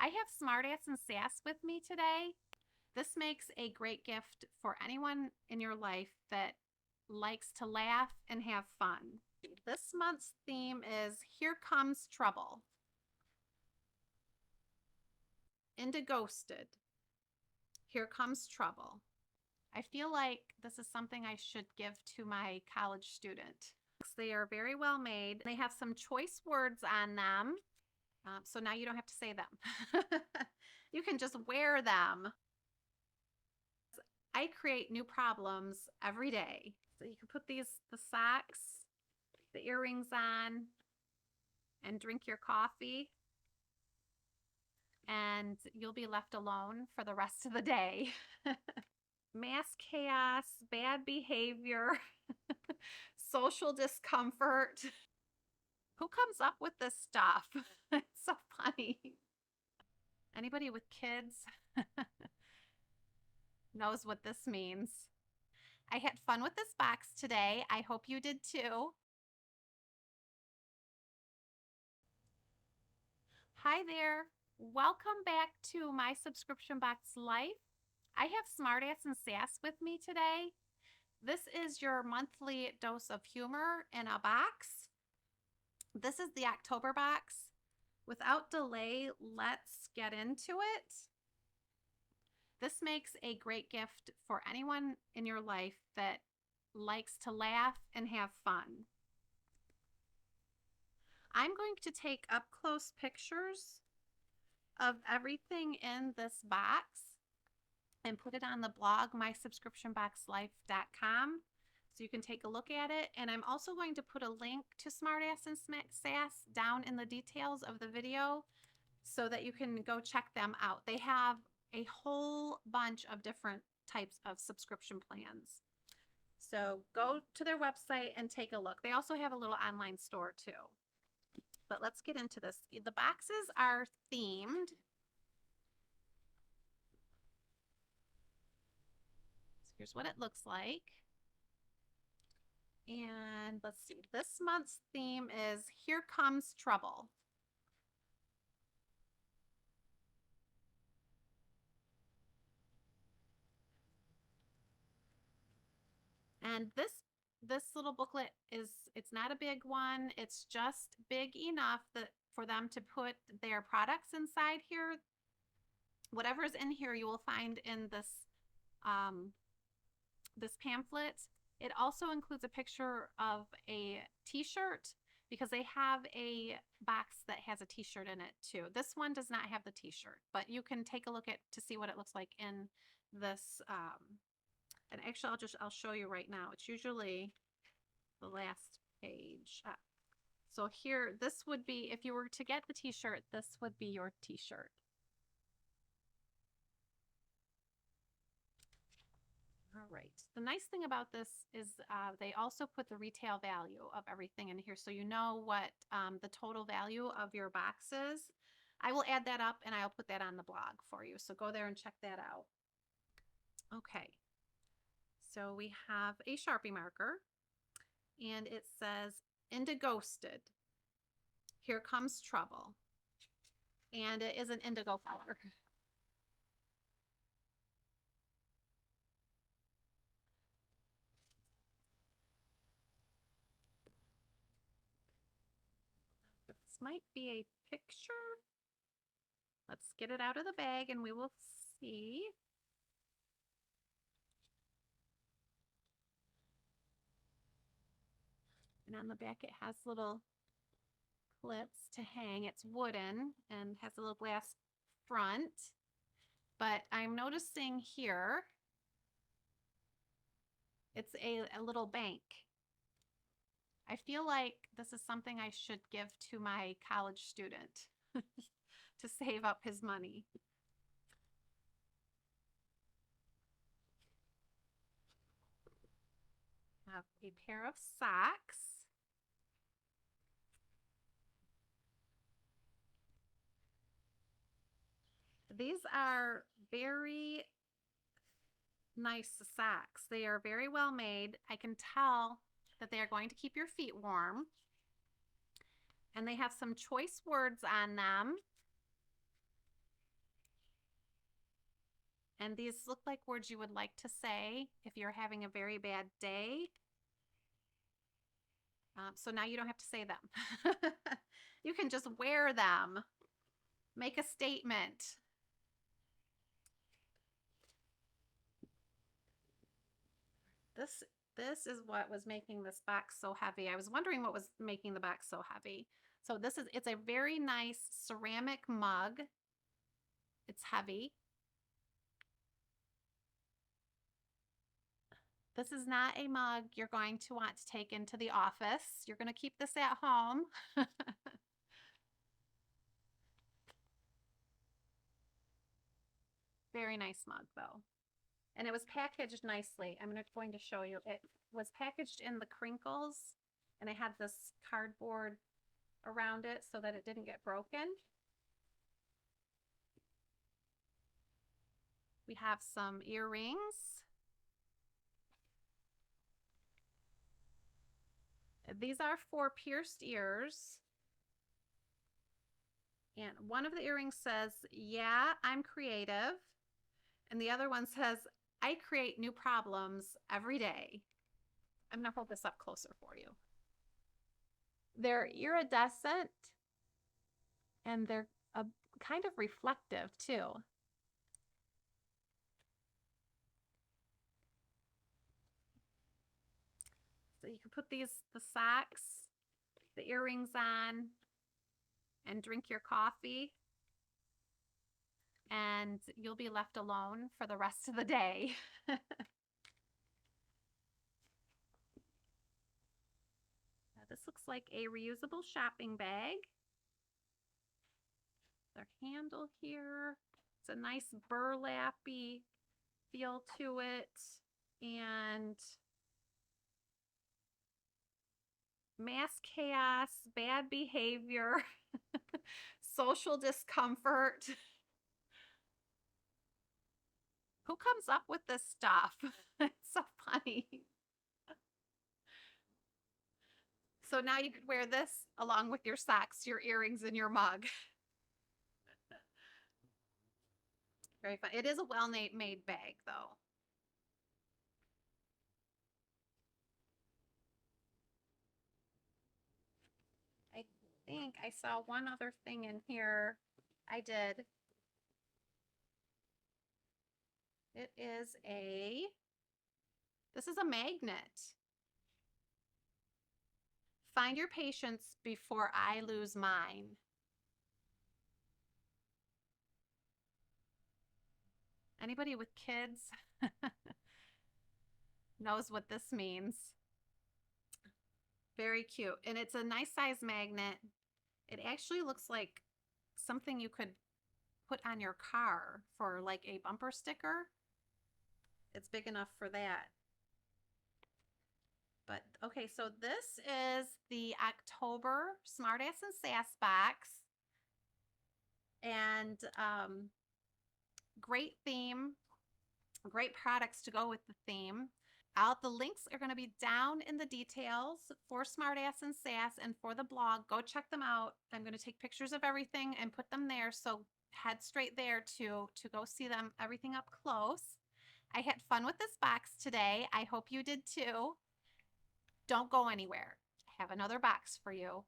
I have Smartass and Sass with me today. This makes a great gift for anyone in your life that likes to laugh and have fun. This month's theme is Here Comes Trouble. Into Ghosted. Here Comes Trouble. I feel like this is something I should give to my college student. They are very well made. They have some choice words on them. So now you don't have to say them. You can just wear them. I create new problems every day. So you can put the socks, the earrings on, and drink your coffee. And you'll be left alone for the rest of the day. Mass chaos, bad behavior, social discomfort. Who comes up with this stuff? It's so funny. Anybody with kids knows what this means. I had fun with this box today. I hope you did too. Hi there. Welcome back to my subscription box life. I have Smartass and Sass with me today. This is your monthly dose of humor in a box. This is the October box. Without delay, let's get into it. This makes a great gift for anyone in your life that likes to laugh and have fun. I'm going to take up close pictures of everything in this box and put it on the blog, mysubscriptionboxlife.com, so you can take a look at it. And I'm also going to put a link to Smartass and Sass down in the details of the video so that you can go check them out. They have a whole bunch of different types of subscription plans. So go to their website and take a look. They also have a little online store too. But let's get into this. The boxes are themed. So here's what it looks like. And let's see, this month's theme is Here Comes Trouble. And this little booklet it's not a big one. It's just big enough that for them to put their products inside here. Whatever's in here you will find in this this pamphlet. It also includes a picture of a t-shirt because they have a box that has a t-shirt in it too. This one does not have the t-shirt, but you can take a look at to see what it looks like in this and actually I'll show you right now. It's usually the last page. So here, this would be, if you were to get the t-shirt, this would be your t-shirt. All right. The nice thing about this is they also put the retail value of everything in here, so you know what the total value of your box is. I will add that up and I'll put that on the blog for you. So go there and check that out. Okay. So we have a Sharpie marker and it says Into Ghosted. Here Comes Trouble. And it is an indigo color. This might be a picture. Let's get it out of the bag and we will see. And on the back it has little clips to hang. It's wooden and has a little glass front. But I'm noticing here it's a little bank. I feel like this is something I should give to my college student to save up his money. I have a pair of socks. These are very nice socks. They are very well made. I can tell that they are going to keep your feet warm. And they have some choice words on them. And these look like words you would like to say if you're having a very bad day. So now you don't have to say them. You can just wear them. Make a statement. This is what was making this box so heavy. I was wondering what was making the box so heavy. So it's a very nice ceramic mug. It's heavy. This is not a mug you're going to want to take into the office. You're going to keep this at home. Very nice mug though. And it was packaged nicely. I'm going to show you. It was packaged in the crinkles and it had this cardboard around it so that it didn't get broken. We have some earrings. These are for pierced ears. And one of the earrings says, "Yeah, I'm creative." And the other one says, "I create new problems every day." I'm going to hold this up closer for you. They're iridescent and they're kind of reflective too. So you can put the socks, the earrings on, and drink your coffee, and you'll be left alone for the rest of the day. Now, this looks like a reusable shopping bag. Their handle here. It's a nice burlappy feel to it, and mass chaos, bad behavior, social discomfort. Who comes up with this stuff? It's so funny. So now you could wear this along with your socks, your earrings, and your mug. Very fun. It is a well-made bag, though. I think I saw one other thing in here. I did. This is a magnet. Find your patience before I lose mine. Anybody with kids knows what this means. Very cute. And it's a nice size magnet. It actually looks like something you could put on your car for like a bumper sticker. It's big enough for that. But okay, so this is the October Smartass and Sass box. And great theme, great products to go with the theme. The links are going to be down in the details for Smartass and Sass and for the blog. Go check them out. I'm going to take pictures of everything and put them there. So head straight there to go see them, everything up close. I had fun with this box today. I hope you did too. Don't go anywhere. I have another box for you.